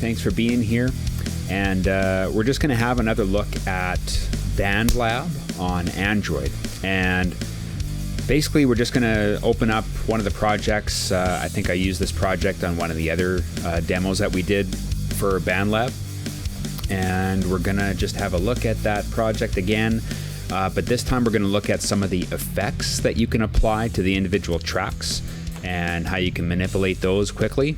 Thanks for being here. And we're just going to have another look at BandLab on Android. And basically, we're just going to open up one of the projects. I think I used this project on one of the other demos that we did for BandLab. And we're going to just have a look at that project again. But this time we're going to look at some of the effects that you can apply to the individual tracks and how you can manipulate those quickly,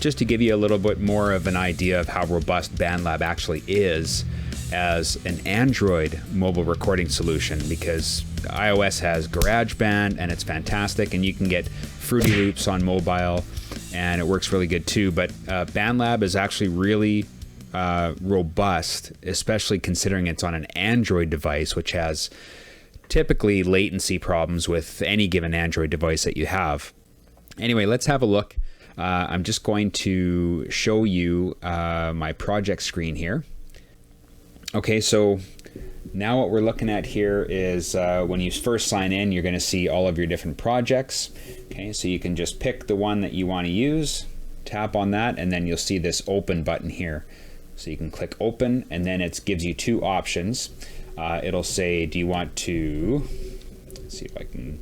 just to give you a little bit more of an idea of how robust BandLab actually is as an Android mobile recording solution, because iOS has GarageBand and it's fantastic, and you can get Fruity Loops on mobile and it works really good too. But BandLab is actually really robust, especially considering it's on an Android device, which has typically latency problems with any given Android device that you have. Anyway, let's have a look. I'm just going to show you my project screen here. Okay, so now what we're looking at here is when you first sign in, you're going to see all of your different projects. Okay, so you can just pick the one that you want to use, tap on that, and then you'll see this open button here. So you can click open, and then it gives you two options. It'll say, do you want to, let's see if I can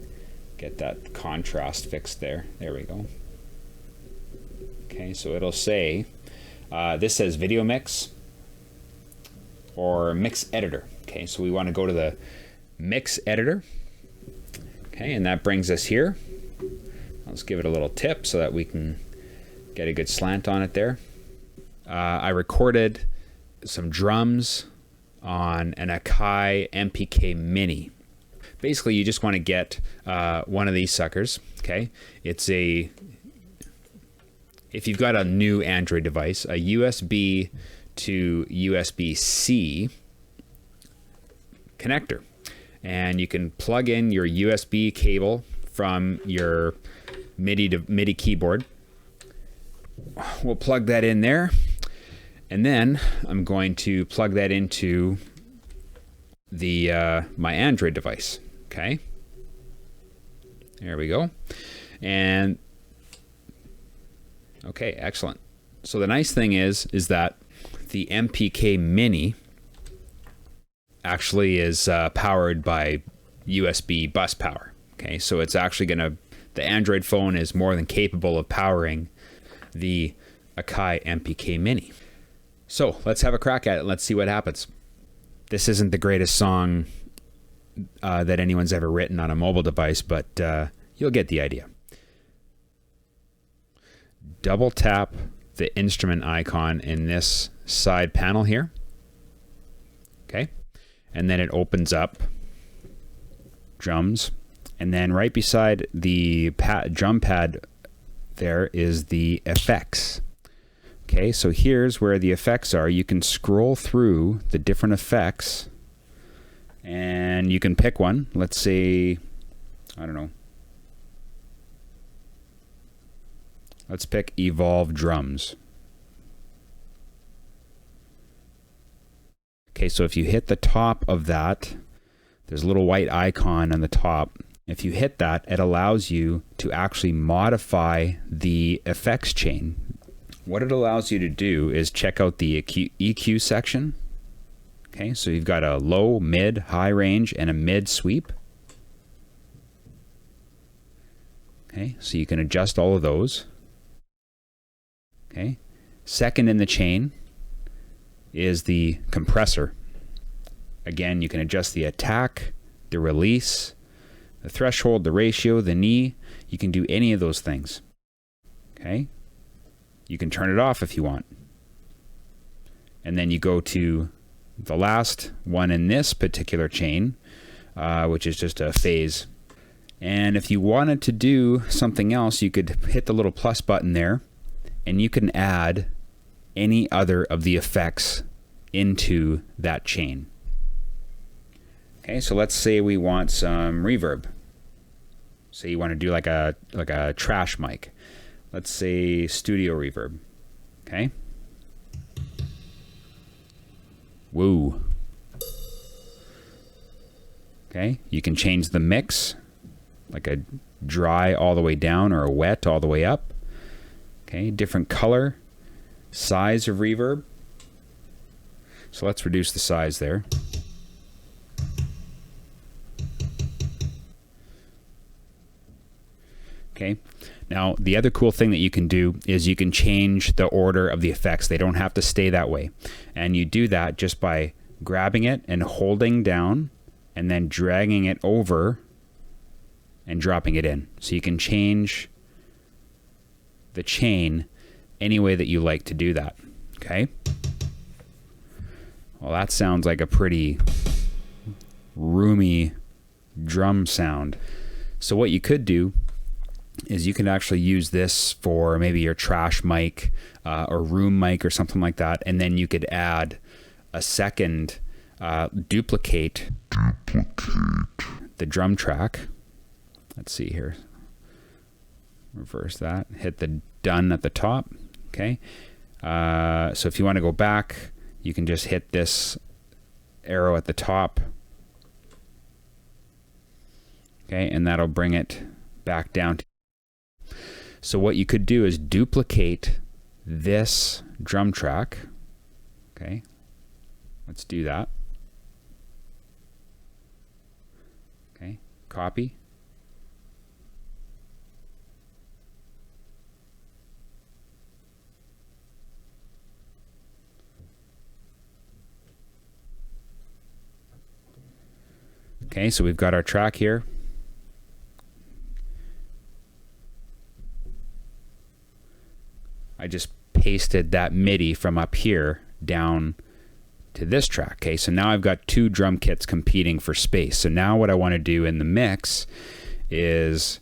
get that contrast fixed there. There we go. Okay, so it'll say, this says video mix or mix editor. Okay, so we want to go to the mix editor. Okay, and that brings us here. Let's give it a little tip so that we can get a good slant on it there. I recorded some drums on an Akai MPK Mini. Basically, you just want to get one of these suckers. Okay, it's a, if you've got a new Android device, a USB to USB-C connector, and you can plug in your USB cable from your MIDI keyboard. We'll plug that in there, and then I'm going to plug that into the my Android device. Okay, there we go. And okay, excellent. So the nice thing is that the MPK Mini actually is powered by USB bus power. Okay, so it's actually the Android phone is more than capable of powering the Akai MPK Mini. So let's have a crack at it. Let's see what happens. This isn't the greatest song that anyone's ever written on a mobile device, but you'll get the idea. Double tap the instrument icon in this side panel here. Okay, and then it opens up drums, and then right beside the drum pad there is the effects. Okay, so here's where the effects are. You can scroll through the different effects and you can pick one. Let's say, I don't know, let's pick Evolve Drums. Okay, so if you hit the top of that, there's a little white icon on the top. If you hit that, it allows you to actually modify the effects chain. What it allows you to do is check out the EQ section. Okay, so you've got a low, mid, high range, and a mid sweep. Okay, so you can adjust all of those. Okay, second in the chain is the compressor. Again, you can adjust the attack, the release, the threshold, the ratio, the knee. You can do any of those things. Okay, you can turn it off if you want. And then you go to the last one in this particular chain, which is just a phase. And if you wanted to do something else, you could hit the little plus button there, and you can add any other of the effects into that chain. Okay, so let's say we want some reverb. Say you want to do like a trash mic. Let's say studio reverb. Okay. Woo. Okay, you can change the mix, like a dry all the way down or a wet all the way up. Okay, different color, size of reverb. So let's reduce the size there. Okay. Now, the other cool thing that you can do is you can change the order of the effects. They don't have to stay that way. And you do that just by grabbing it and holding down and then dragging it over and dropping it in. So you can change the chain any way that you like to do that. Okay. Well, that sounds like a pretty roomy drum sound. So what you could do is you can actually use this for maybe your trash mic or room mic or something like that, and then you could add a second duplicate the drum track. Let's see here. Reverse that. Hit the done at the top. Okay. So if you want to go back, you can just hit this arrow at the top. Okay, and that'll bring it back down. So what you could do is duplicate this drum track. Okay, let's do that. Okay, copy. Okay, so we've got our track here. I just pasted that MIDI from up here down to this track. Okay, so now I've got two drum kits competing for space. So now what I want to do in the mix is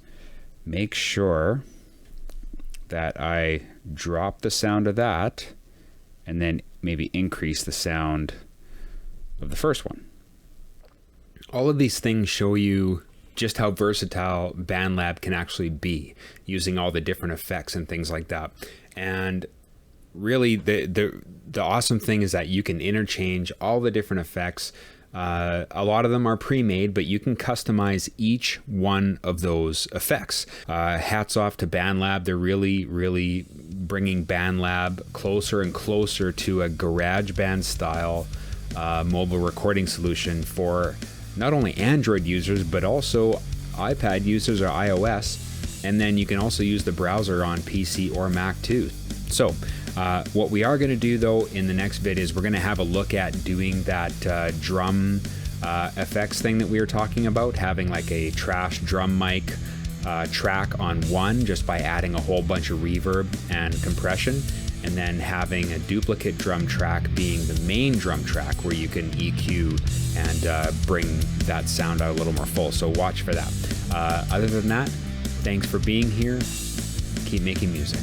make sure that I drop the sound of that and then maybe increase the sound of the first one. All of these things show you just how versatile BandLab can actually be, using all the different effects and things like that. And really the awesome thing is that you can interchange all the different effects. A lot of them are pre-made, but you can customize each one of those effects. Hats off to BandLab. They're really bringing BandLab closer and closer to a GarageBand style mobile recording solution for not only Android users, but also iPad users or iOS. And then you can also use the browser on PC or Mac too. So what we are going to do though in the next vid is we're going to have a look at doing that drum effects thing that we were talking about, having like a trash drum mic track on one just by adding a whole bunch of reverb and compression, and then having a duplicate drum track being the main drum track where you can EQ and bring that sound out a little more full. So watch for that. Other than that, thanks for being here. Keep making music.